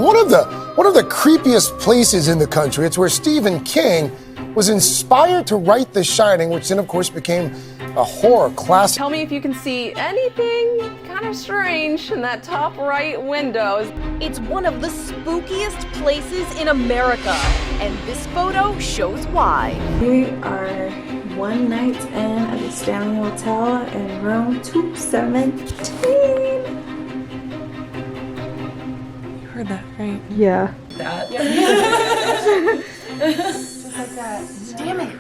one of the creepiest places in the country. It's where Stephen King was inspired to write The Shining, which then, of course, became a horror classic. Tell me if you can see anything kind of strange in that top right window. It's one of the spookiest places in America, and this photo shows why. We are one night in at the Stanley Hotel in room 217. You heard that, right? Yeah. Just like that. Damn it.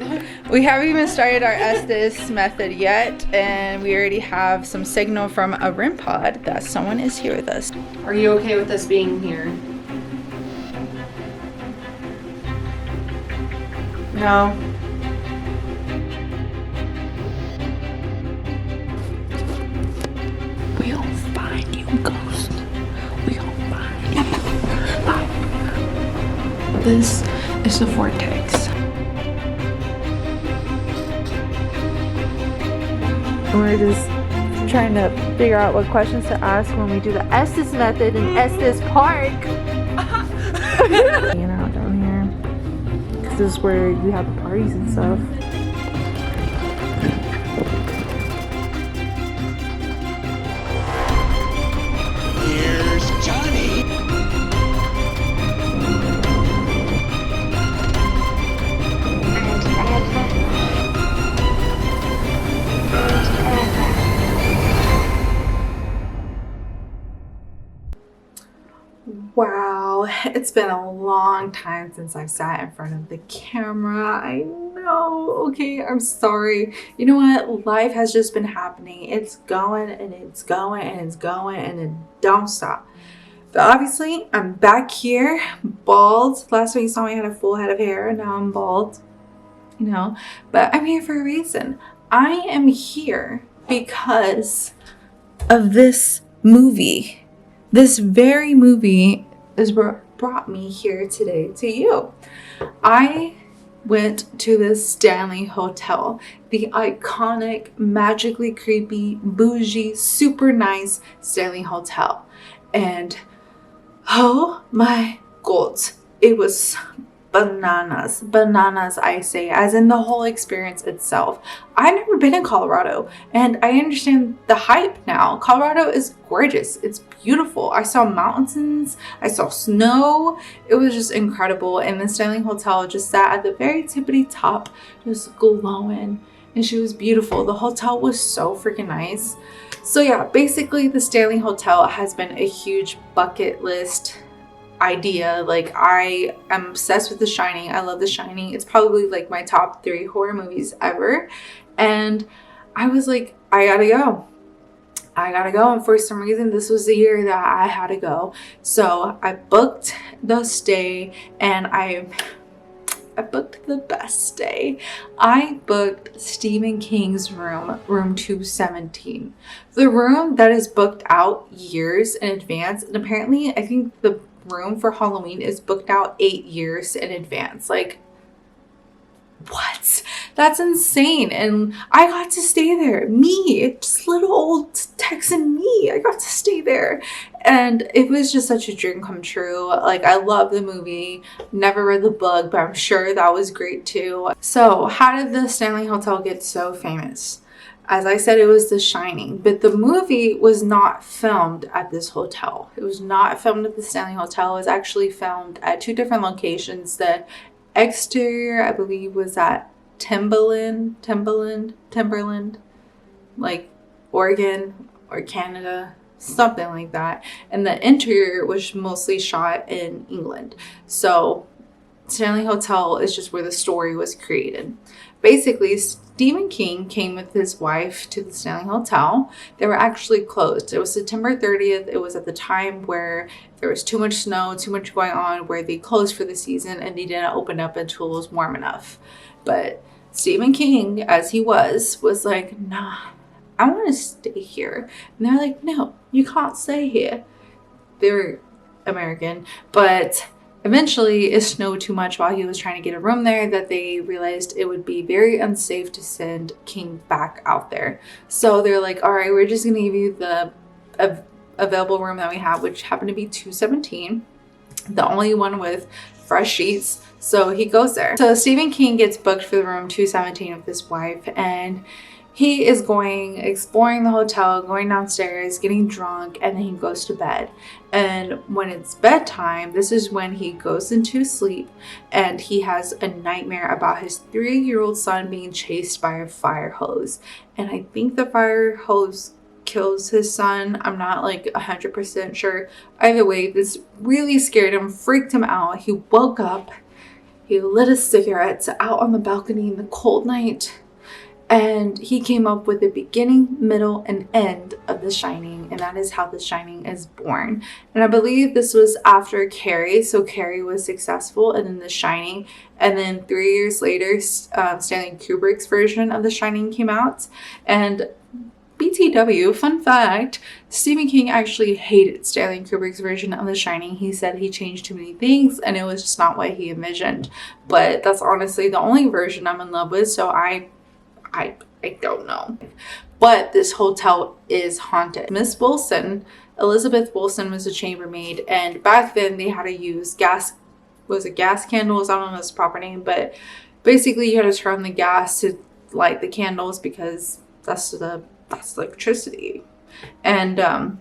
We haven't even started our Estes method yet, and we already have some signal from a REM pod that someone is here with us. Are you okay with us being here? No. We'll find you, ghost. We'll find you. This is the vortex. We're just trying to figure out what questions to ask when we do the Estes method in Estes Park. Hanging out down here. Because this is where we have the parties and stuff. Here's Johnny. Wow, it's been a long time since I've sat in front of the camera. I know. Okay, I'm sorry. You know what? Life has just been happening. It's going and it's going and it's going and it don't stop. But obviously, I'm back here, bald. Last time you saw me, I had a full head of hair, and now I'm bald. You know, but I'm here for a reason. I am here because of this movie. This very movie is what brought me here today to you. I went to the Stanley Hotel, the iconic, magically creepy, bougie, super nice Stanley Hotel. And oh my god, it was bananas, I say, as in the whole experience itself. I've never been in Colorado, and I understand the hype now. Colorado is gorgeous. It's beautiful. I saw mountains, I saw snow. It was just incredible. And the Stanley Hotel just sat at the very tippity top, just glowing, and she was beautiful. The hotel was so freaking nice. So yeah, basically the Stanley Hotel has been a huge bucket list idea. Like, I am obsessed with The Shining. I love The Shining. It's probably like my top 3 horror movies ever. And I was like, I gotta go. And for some reason, this was the year that I had to go. So I booked the stay, and I booked the best stay. I booked Stephen King's room 217. The room that is booked out years in advance. And apparently, I think the room for Halloween is booked out 8 years in advance. Like, what? That's insane. And I got to stay there. Me, just little old Texan me. I got to stay there. And it was just such a dream come true. Like, I love the movie. Never read the book, but I'm sure that was great too. So, how did the Stanley Hotel get so famous? As I said, it was The Shining, but the movie was not filmed at this hotel. It was not filmed at the Stanley Hotel. It was actually filmed at 2 different locations. The exterior, I believe, was at Timberland, like Oregon or Canada, something like that. And the interior was mostly shot in England. So Stanley Hotel is just where the story was created. Basically, Stephen King came with his wife to the Stanley Hotel. They were actually closed. It was September 30th. It was at the time where there was too much snow, too much going on, where they closed for the season, and they didn't open up until it was warm enough. But Stephen King, as he was like, nah, I want to stay here. And they're like, no, you can't stay here. They were American, but eventually it snowed too much while he was trying to get a room there that they realized it would be very unsafe to send King back out there. So they're like, all right, we're just going to give you the available room that we have, which happened to be 217. the only one with fresh sheets. So he goes there. So Stephen King gets booked for the room 217 with his wife, and he is exploring the hotel, going downstairs, getting drunk, and then he goes to bed. And when it's bedtime, this is when he goes into sleep, and he has a nightmare about his 3-year-old son being chased by a fire hose. And I think the fire hose kills his son. I'm not like 100% sure. Either way, this really scared him, freaked him out. He woke up, he lit a cigarette out on the balcony in the cold night, and he came up with the beginning, middle, and end of The Shining, and that is how The Shining is born. And I believe this was after Carrie, so Carrie was successful, and then The Shining, and then 3 years later, Stanley Kubrick's version of The Shining came out. And BTW, fun fact, Stephen King actually hated Stanley Kubrick's version of The Shining. He said he changed too many things and it was just not what he envisioned. But that's honestly the only version I'm in love with, so I don't know. But this hotel is haunted. Miss Wilson, Elizabeth Wilson, was a chambermaid, and back then they had to use gas candles? I don't know its proper name, but basically you had to turn the gas to light the candles because that's electricity. And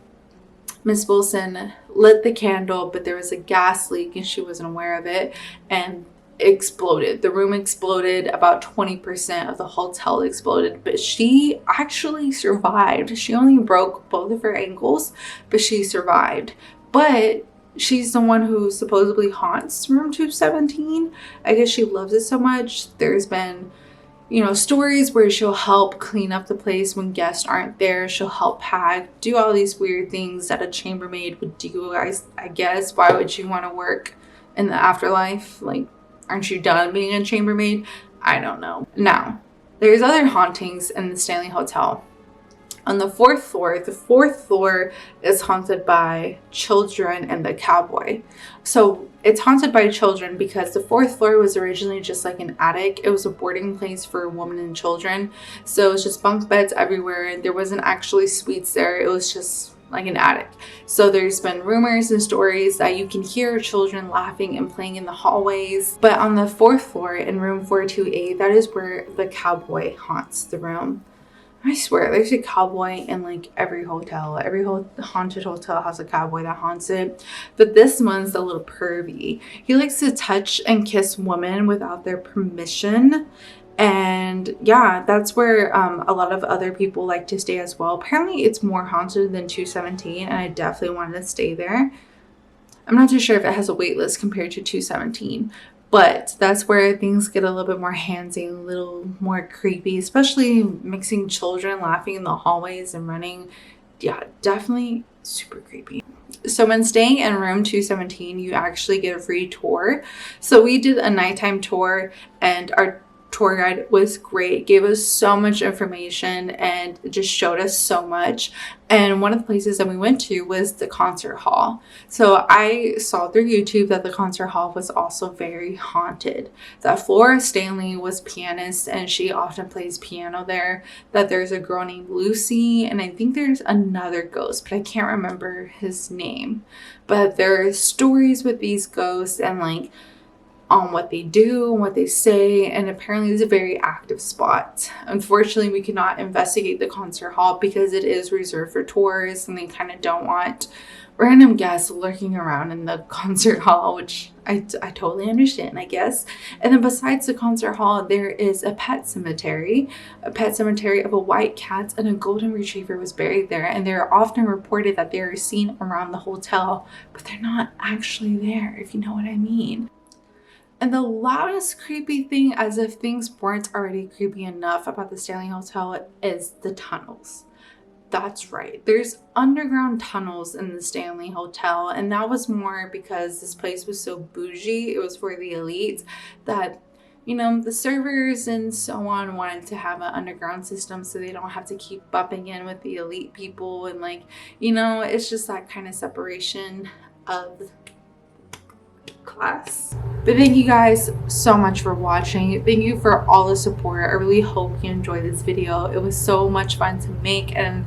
Miss Wilson lit the candle, but there was a gas leak and she wasn't aware of it, and exploded. The room exploded. About 20% of the hotel exploded, but she actually survived. She only broke both of her ankles, but she survived. But she's the one who supposedly haunts room 217. I guess she loves it so much. There's been, stories where she'll help clean up the place when guests aren't there. She'll help pack, do all these weird things that a chambermaid would do. I guess, why would you want to work in the afterlife? Like, aren't you done being a chambermaid? I don't know. Now, there's other hauntings in the Stanley Hotel. On the 4th floor is haunted by children and the cowboy. So it's haunted by children because the 4th floor was originally just like an attic. It was a boarding place for women and children. So it was just bunk beds everywhere. There wasn't actually suites there. It was just like an attic. So there's been rumors and stories that you can hear children laughing and playing in the hallways. But on the 4th floor in room 428, that is where the cowboy haunts the room. I swear, there's a cowboy in like every hotel. Every haunted hotel has a cowboy that haunts it. But this one's a little pervy. He likes to touch and kiss women without their permission. And yeah, that's where a lot of other people like to stay as well. Apparently it's more haunted than 217, and I definitely wanted to stay there. I'm not too sure if it has a wait list compared to 217, but that's where things get a little bit more handsy, a little more creepy, especially mixing children laughing in the hallways and running. Yeah, definitely super creepy. So when staying in room 217, you actually get a free tour. So we did a nighttime tour, and our tour guide was great, gave us so much information and just showed us so much. And one of the places that we went to was the concert hall. So I saw through YouTube that the concert hall was also very haunted. That Flora Stanley was pianist and she often plays piano there. That there's a girl named Lucy, and I think there's another ghost, but I can't remember his name. But there are stories with these ghosts and like on what they do and what they say, and apparently it's a very active spot. Unfortunately, we cannot investigate the concert hall because it is reserved for tourists, and they kind of don't want random guests lurking around in the concert hall, which I totally understand, I guess. And then besides the concert hall, there is a pet cemetery of a white cat and a golden retriever was buried there, and they're often reported that they are seen around the hotel, but they're not actually there, if you know what I mean. And the loudest creepy thing, as if things weren't already creepy enough about the Stanley Hotel, is the tunnels. That's right. There's underground tunnels in the Stanley Hotel, and that was more because this place was so bougie. It was for the elites that, the servers and so on wanted to have an underground system so they don't have to keep bumping in with the elite people. And it's just that kind of separation of class. But thank you guys so much for watching. Thank you for all the support. I really hope you enjoyed this video. It was so much fun to make and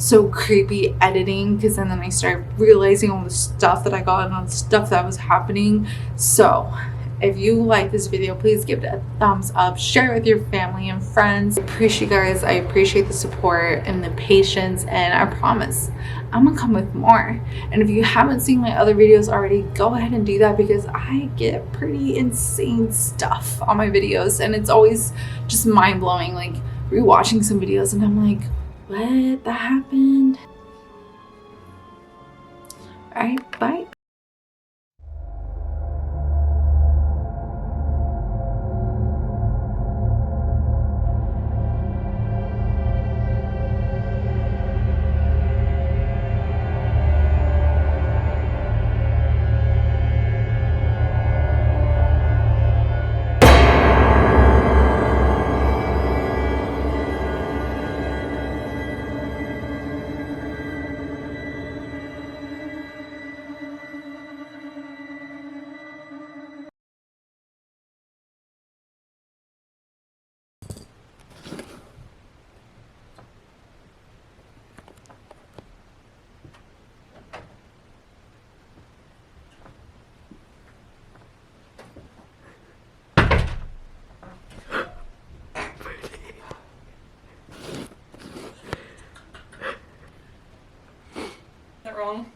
so creepy editing, because then I started realizing all the stuff that I got and all the stuff that was happening. So if you like this video, please give it a thumbs up, share it with your family and friends. I appreciate you guys. I appreciate the support and the patience, and I promise I'm gonna come with more. And if you haven't seen my other videos already, go ahead and do that, because I get pretty insane stuff on my videos, and it's always just mind-blowing, like rewatching some videos and I'm like, what? That happened? All right, bye.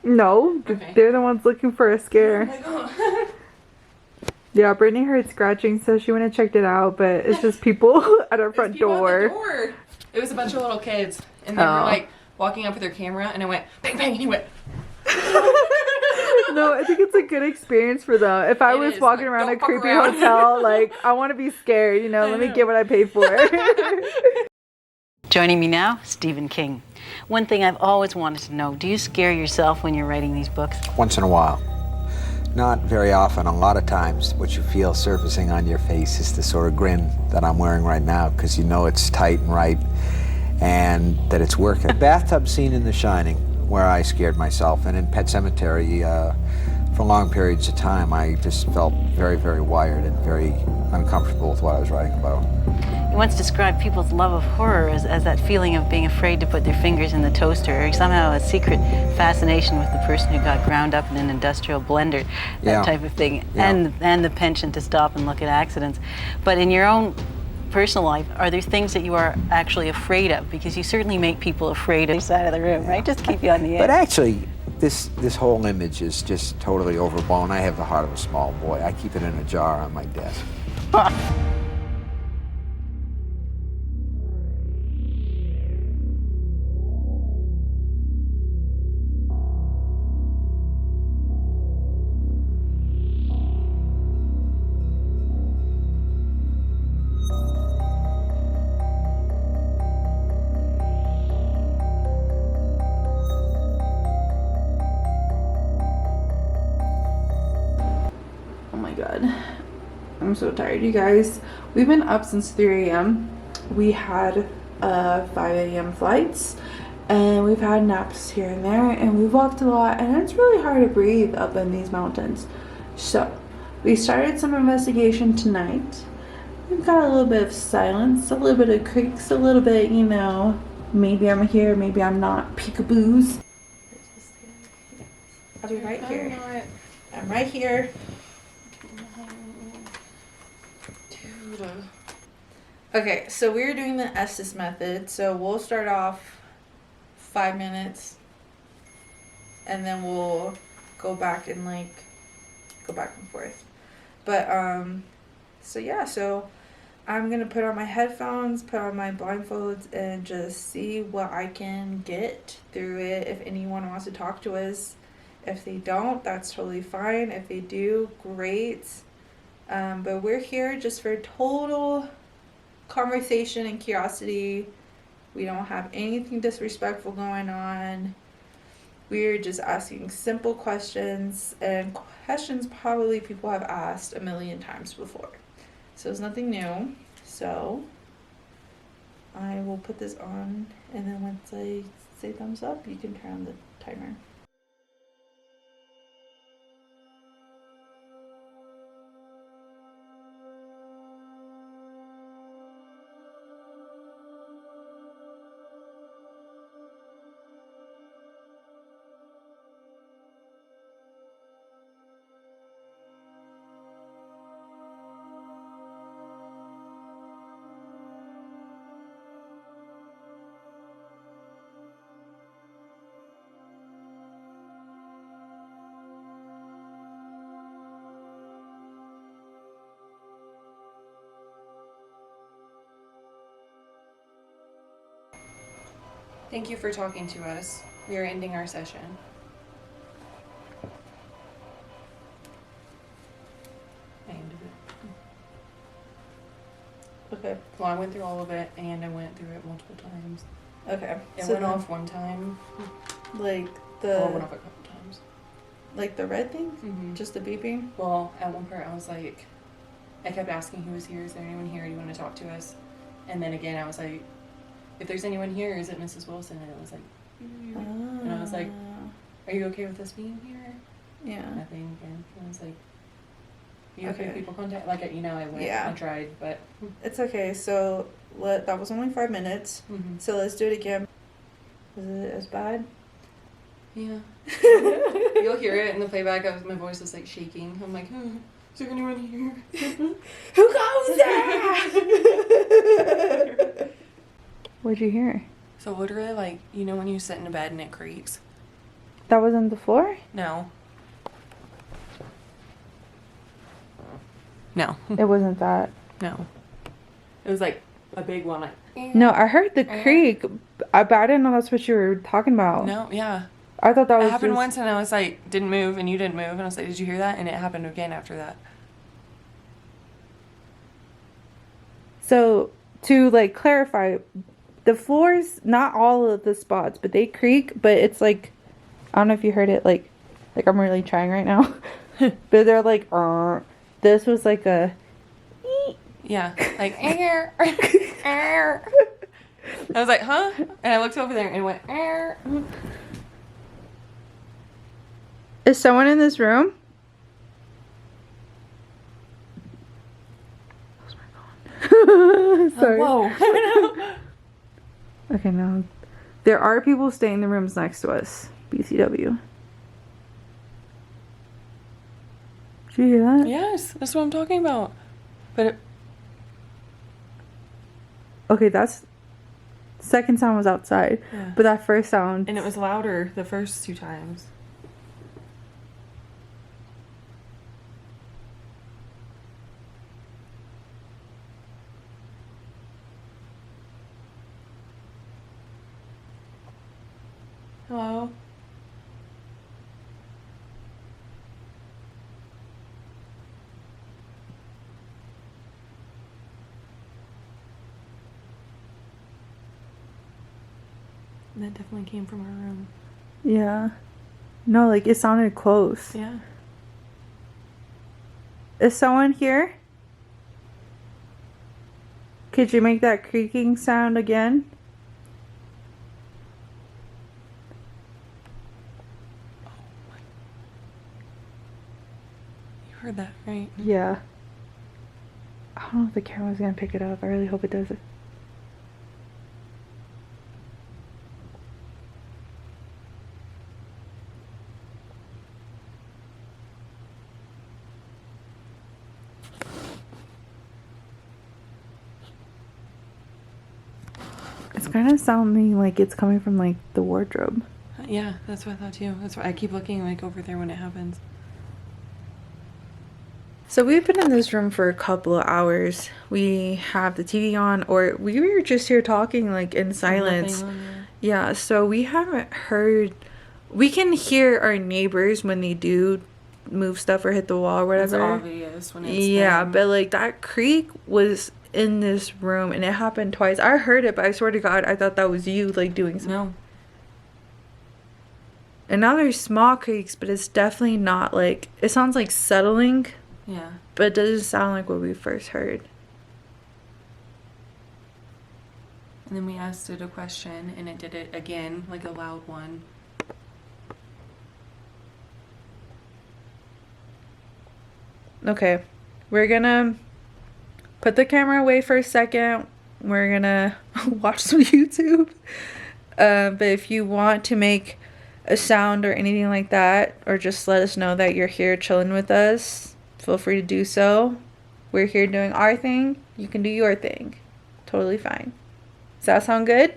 No, they're the ones looking for a scare. Yeah, Brittany heard scratching, so she went and checked it out, but it's just people at our front door. It was a bunch of little kids, and they were like walking up with their camera, and it went bang bang, and he went. No, I think it's a good experience for them. If I was walking around a creepy hotel, like, I want to be scared, you know, let me get what I paid for. Joining me now, Stephen King. One thing I've always wanted to know, do you scare yourself when you're writing these books? Once in a while. Not very often. A lot of times what you feel surfacing on your face is the sort of grin that I'm wearing right now, because you know it's tight and right and that it's working. The bathtub scene in The Shining, where I scared myself, and in Pet Sematary, for long periods of time, I just felt very, very wired and very uncomfortable with what I was writing about. You once described people's love of horror as that feeling of being afraid to put their fingers in the toaster, or somehow a secret fascination with the person who got ground up in an industrial blender, that type of thing, and the penchant to stop and look at accidents. But in your own personal life, are there things that you are actually afraid of? Because you certainly make people afraid of the side of the room, right? Just keep you on the edge. But actually, this whole image is just totally overblown. I have the heart of a small boy. I keep it in a jar on my desk. Oh my god, I'm so tired, you guys. We've been up since 3 a.m. We had 5 a.m. flights, and we've had naps here and there, and we've walked a lot, and it's really hard to breathe up in these mountains. So we started some investigation tonight. We've got a little bit of silence, a little bit of creaks, a little bit, you know, maybe I'm here, maybe I'm not, peekaboos. I'll be right here. I'm right here. Okay, so we're doing the Estes method. So we'll start off 5 minutes, and then we'll go back and go back and forth. But so yeah, so I'm gonna put on my headphones, put on my blindfolds, and just see what I can get through it. If anyone wants to talk to us, if they don't, that's totally fine. If they do, great. But we're here just for total conversation and curiosity. We don't have anything disrespectful going on. We're just asking simple questions, and questions probably people have asked a million times before. So it's nothing new. So I will put this on, and then once I say thumbs up, you can turn on the timer. Thank you for talking to us. We are ending our session. I ended it. Okay. Well, I went through all of it, and I went through it multiple times. Okay. It went off one time. Like Well, it went off a couple times. Like the red thing? Mm-hmm. Just the beeping? Well, at one part I was like, I kept asking who was here. Is there anyone here? Do you want to talk to us? And then again, I was like, if there's anyone here, is it Mrs. Wilson? And it was like, and I was like, are you okay with us being here? Yeah. Nothing. And I was like, you okay with Okay. people contact? Like, you know, I went, Yeah. I tried, but. It's okay. So that was only 5 minutes. Mm-hmm. So let's do it again. Was it as bad? Yeah. You'll hear it in the playback. My voice is like shaking. I'm like, is there anyone here? Who goes there? What'd you hear? So literally, like, you know when you sit in a bed and it creaks? That was on the floor? No. No. It wasn't that. No. It was like a big one. Like, No, I heard the creak, but I didn't know that's what you were talking about. no, yeah. I thought that was It happened just... once and I was like, didn't move and you didn't move. And I was like, did you hear that? And it happened again after that. So, to like clarify, the floors, not all of the spots, but they creak, but it's like, I don't know if you heard it, like I'm really trying right now. But they're like, this was like a... Yeah. Like, I was like, huh? And I looked over there and it went, Is someone in this room? Sorry. whoa. Okay, no. There are people staying in the rooms next to us. BCW. Did you hear that? Yes, that's what I'm talking about. But it, Okay, that's... Second sound was outside. Yeah. But that first sound... and it was louder the first 2 times. Hello? That definitely came from our room. Yeah. No, like, it sounded close. Yeah. Is someone here? Could you make that creaking sound again? You heard that, right? Yeah. I don't know if the camera's gonna pick it up. I really hope it does it. It's kind of sounding like it's coming from like the wardrobe. Yeah, that's what I thought too. That's why I keep looking like over there when it happens. So we've been in this room for a couple of hours. We have the TV on, or we were just here talking like in silence. Yeah, so we haven't heard... We can hear our neighbors when they do move stuff or hit the wall or whatever. It's obvious when it's Yeah, them. but like that creak was in this room and it happened twice. I heard it, but I swear to God, I thought that was you like doing something. No. And now there's small creaks, but it's definitely not like... It sounds like settling, Yeah. but it doesn't sound like what we first heard. And then we asked it a question and it did it again, like a loud one. Okay, we're gonna put the camera away for a second. We're gonna watch some YouTube. But if you want to make a sound or anything like that, or just let us know that you're here chilling with us, feel free to do so. We're here doing our thing. You can do your thing. Totally fine. Does that sound good?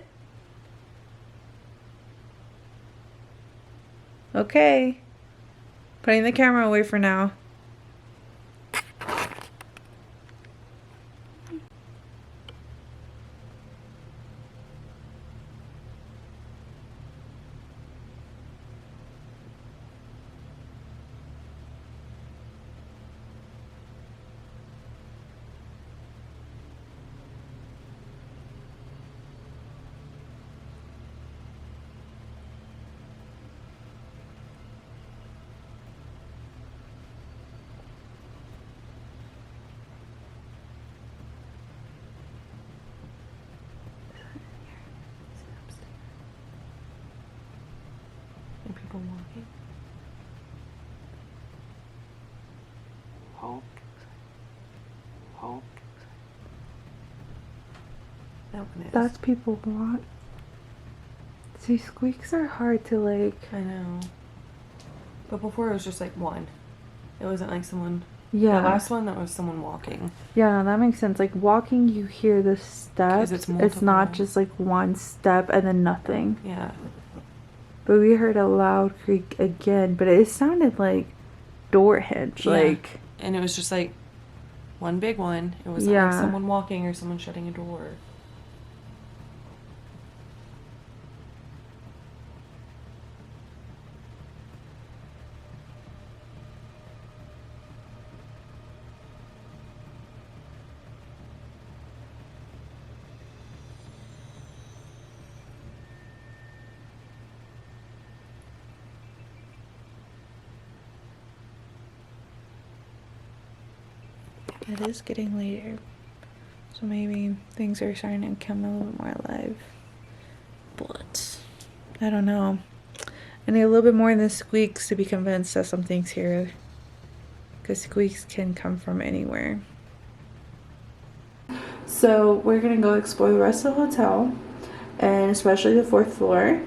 Okay. Putting the camera away for now. people walking. Honk. Honk. That one is. That's people walk. See, squeaks are hard to like. I know. But before it was just like one. It wasn't like someone. Yeah. The last one, that was someone walking. Yeah, that makes sense. Like walking, you hear the steps. It's It's not just like one step and then nothing. Yeah. But we heard a loud creak again, but it sounded like door hinge. Yeah. Like. And it was just like one big one. It wasn't like someone walking or someone shutting a door. It is getting later, so maybe things are starting to come a little bit more alive. But I don't know. I need a little bit more than squeaks to be convinced that something's here, because squeaks can come from anywhere. So we're gonna go explore the rest of the hotel, and especially the 4th floor.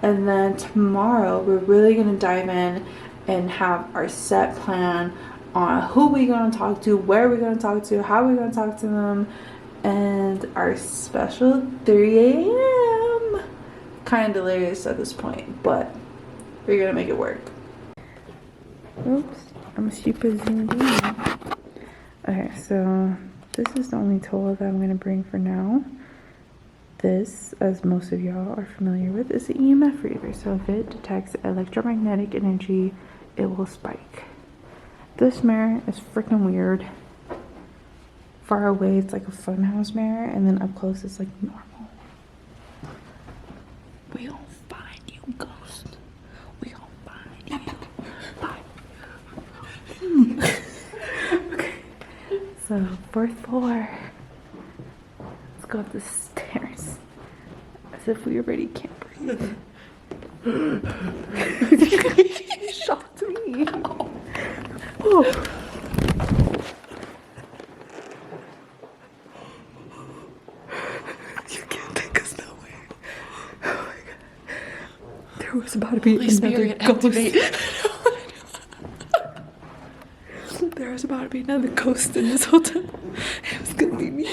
And then tomorrow we're really gonna dive in and have our set plan on who we're going to talk to, where we're going to talk to, how we're going to talk to them, and our special 3 a.m. Kind of delirious at this point, but we're going to make it work. Oops, I'm super zoomed in. Okay, so this is the only tool that I'm going to bring for now. This, as most of y'all are familiar with, is an EMF reader. So if it detects electromagnetic energy, it will spike. This mirror is freaking weird. Far away, it's like a funhouse mirror, and then up close, it's like normal. We'll find you, ghost. We'll find you. Bye. Okay. So, 4th floor. Let's go up the stairs. As if we already can't breathe. You shocked me. Oh. You can't take us nowhere. Oh my god. There was about to be another ghost. There was about to be another ghost in this hotel. It was gonna be me.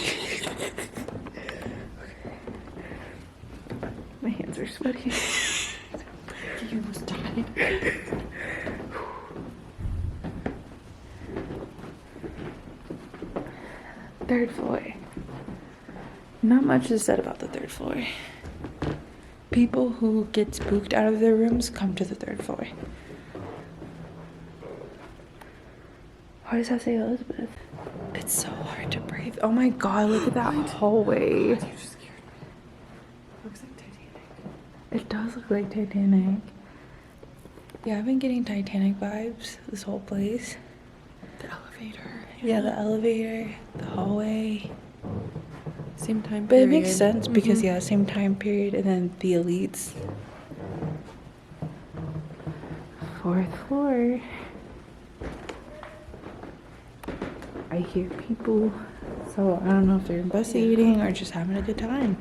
My hands are sweaty. You almost died. 3rd floor. Not much is said about the 3rd floor. People who get spooked out of their rooms come to the 3rd floor. Why does that say Elizabeth? It's so hard to breathe. Oh my god, look at that hallway. You just scared me. Looks like Titanic. It does look like Titanic. Yeah, I've been getting Titanic vibes, this whole place. The elevator. Yeah, the elevator, the hallway. Same time period. But it makes sense because, yeah, same time period, and then the elites. 4th floor. I hear people, so I don't know if they're investigating or just having a good time.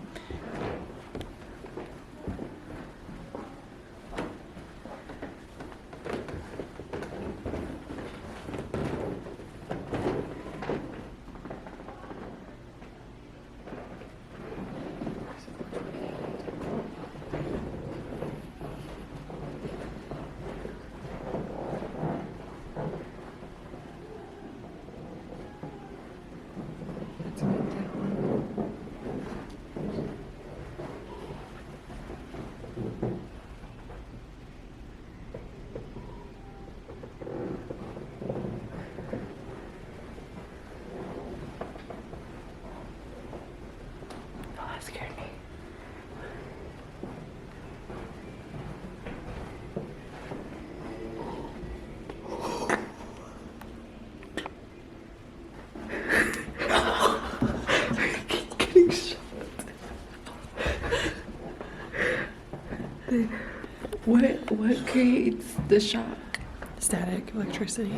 creates the shock? Static, electricity.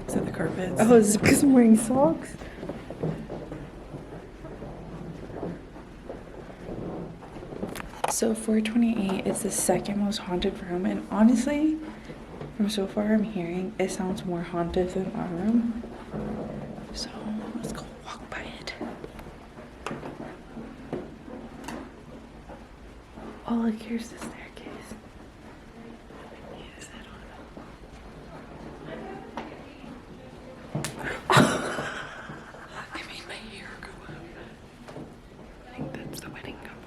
Is that the carpets? Oh, is it because I'm wearing socks? So 428 is the second most haunted room, and honestly, from so far I'm hearing, it sounds more haunted than our room. So let's go walk by it. Oh, look, here's the staircase. I made my hair go up. I think that's the wedding couple.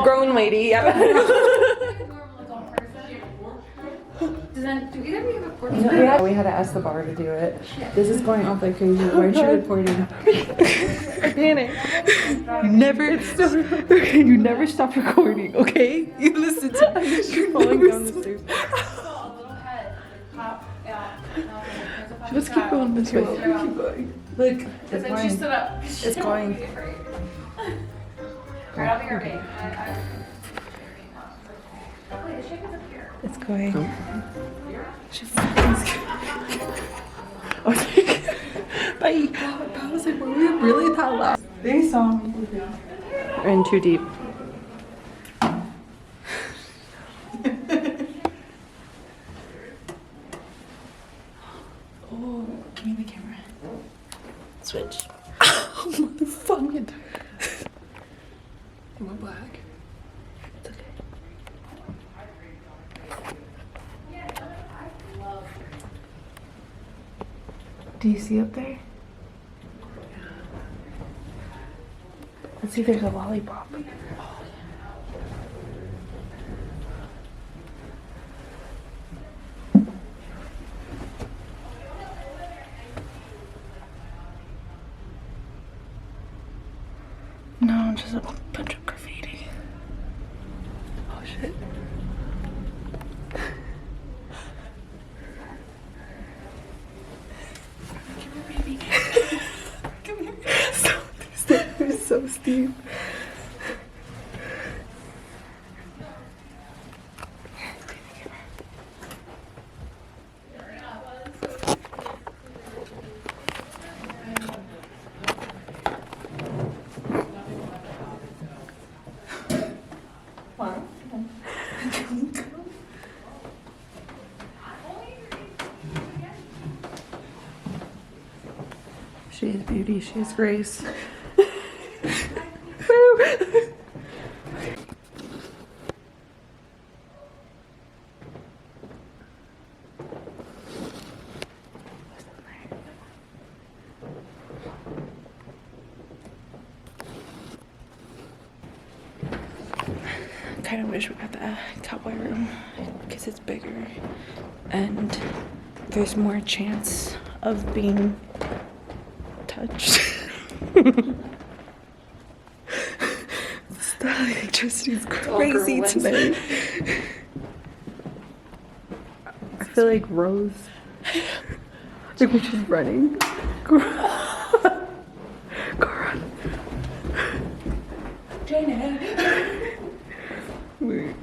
Grown lady, yeah. We had to ask the bar to do it. This is going off like crazy. Why aren't you recording? Panic. You never stop recording, okay? You listen to me. You're falling down the stairs. Let's keep going this way. Keep going. Look, it's going. She stood up. It's going. Alright, I'll be right back. It's going. She's Bye. I was like, were we really that loud? They saw me. We're in too deep. Oh, give me the camera. Switch. Oh, motherfucking. Am I black? It's okay. Do you see up there? Let's see if there's a lollipop. No, just a bunch of graffiti. Oh shit. Come here. It's so steep. She is beauty, she is grace. I kind of wish we got the cowboy room because it's bigger and there's more chance of being touched. The electricity is crazy tonight. I feel like Rose. Like we're just running. Go run. Janet. Wait.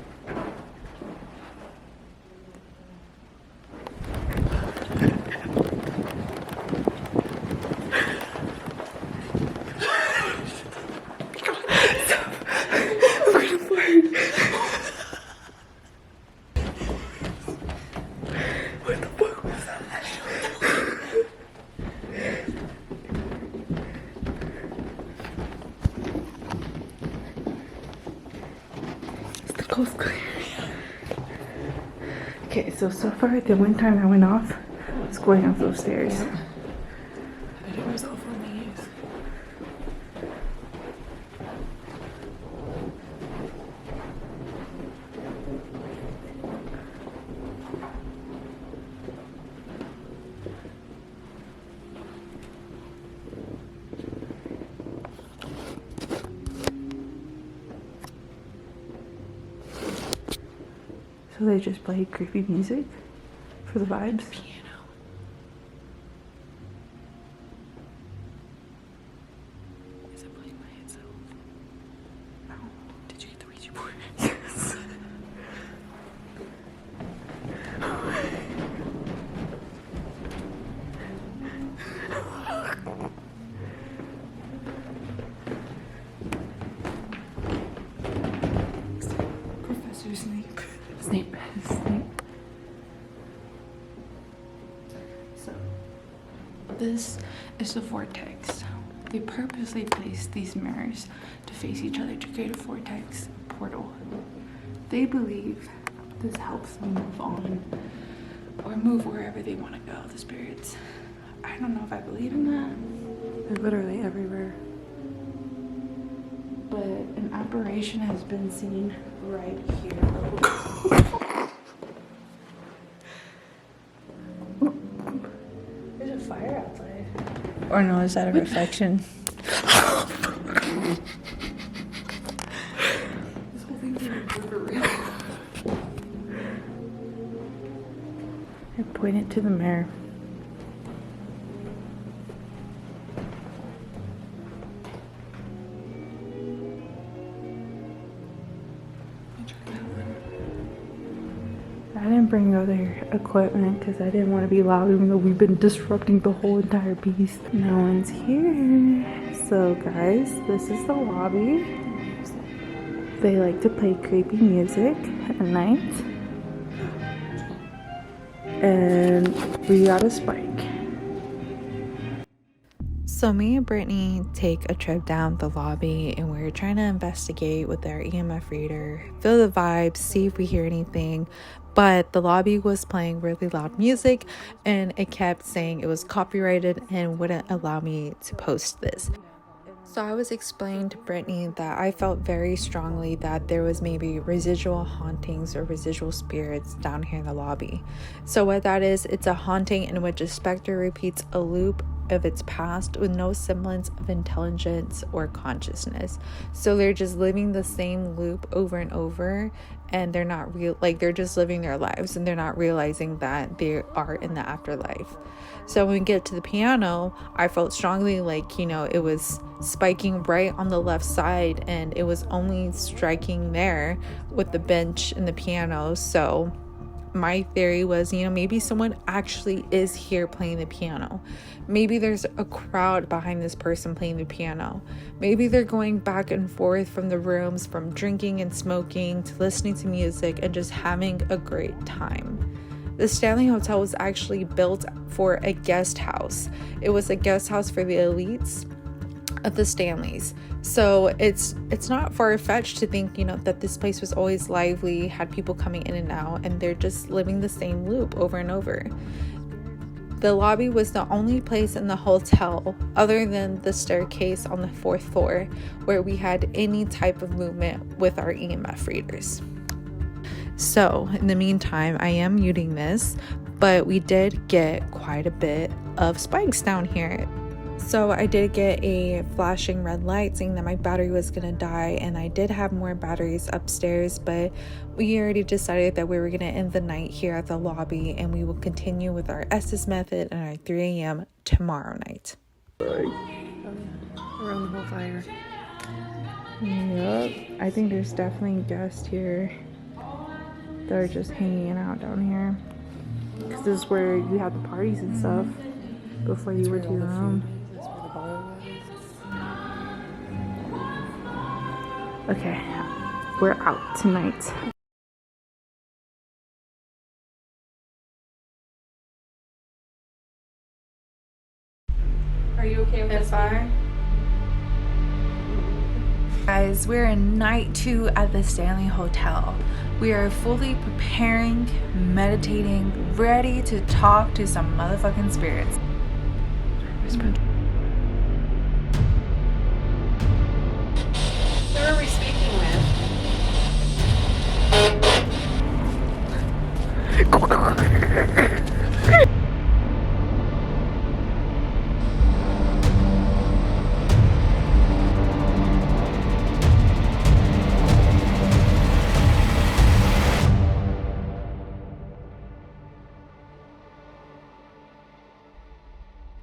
What the fuck was that? Is the coast clear? Okay, so far the one time I went off was going up those stairs. I bet it was off on these. So they just played creepy music for the vibes. Is it playing by itself? No. Did you get the Ouija board? Yes. Professor Snape. Snape. So, this is the vortex. They purposely placed these mirrors to face each other to create a vortex portal. They believe this helps them move on or move wherever they want to go, the spirits. I don't know if I believe in that. They're literally everywhere. But an apparition has been seen right here. There's a fire outside. Or no, is that a reflection? This whole thing's even for real. I pointed to the mirror. I didn't bring other equipment because I didn't want to be loud, even though we've been disrupting the whole entire piece. No one's here. So guys, this is the lobby. They like to play creepy music at night. And we got a spike. So me and Brittany take a trip down the lobby and we're trying to investigate with our EMF reader, feel the vibes, see if we hear anything. But the lobby was playing really loud music and it kept saying it was copyrighted and wouldn't allow me to post this. So I was explaining to Brittany that I felt very strongly that there was maybe residual hauntings or residual spirits down here in the lobby. So what that is, it's a haunting in which a specter repeats a loop of its past with no semblance of intelligence or consciousness. So they're just living the same loop over and over, and they're not real, like they're just living their lives and they're not realizing that they are in the afterlife. So when we get to the piano, I felt strongly like, you know, it was spiking right on the left side and it was only striking there with the bench and the piano. So my theory was, you know, maybe someone actually is here playing the piano. Maybe there's a crowd behind this person playing the piano. Maybe they're going back and forth from the rooms, from drinking and smoking to listening to music and just having a great time. The Stanley Hotel was actually built for a guest house. It was a guest house for the elites of the Stanleys. So it's not far-fetched to think, you know, that this place was always lively, had people coming in and out, and they're just living the same loop over and over. The lobby was the only place in the hotel, other than the staircase on the 4th floor, where we had any type of movement with our EMF readers. So in the meantime, I am muting this, but we did get quite a bit of spikes down here. So I did get a flashing red light saying that my battery was gonna die, and I did have more batteries upstairs, but we already decided that we were gonna end the night here at the lobby and we will continue with our Estes method and our 3 a.m. tomorrow night. Around the whole fire. Yep, I think there's definitely guests here that are just hanging out down here. Because this is where you have the parties and stuff before you were to your room. Okay, we're out tonight. Are you okay with this fire? Guys, we're in night 2 at the Stanley Hotel. We are fully preparing, meditating, ready to talk to some motherfucking spirits. Who are we speaking with?